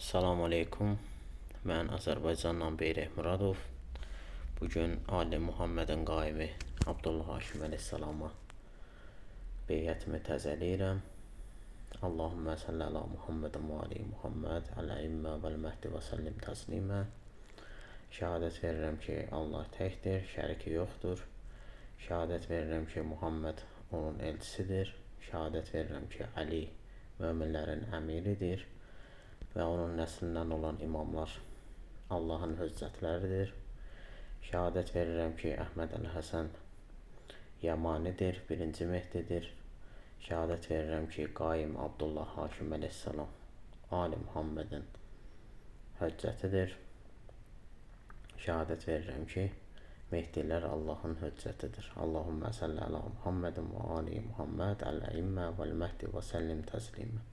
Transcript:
Salam aleykum. Mən Azərbaycandan Beyrək Muradov. Bugün Ali Muhammedin qaimi Abdullah Haşim əleyhissalama beyətimi təzələyirəm. Allahümmə salli ala Muhammedin və ali Muhammed ələimmə vəl-məhdi və səllim təslimə. Şəhadət verirəm ki, Allah təkdir, şəriki yoxdur. Şəhadət verirəm ki, Muhammed onun elçisidir. Şəhadət verirəm ki, Ali möminlərin əmiridir və onun nəslindən olan imamlar Allahın höccətləridir. Şəhadət verirəm ki, Əhməd Əl-Həsən Yəmanidir, birinci Mehdidir. Şəhadət verirəm ki, qaim Abdullah Haşim əleyhissalam Ali Muhammedin höccətidir. Şəhadət verirəm ki, Mehdilər Allahın höccətidir. Allahümmə salli ala Muhammedin və ali Muhammed ələimmə vəl-məhdi və səllim təslimə.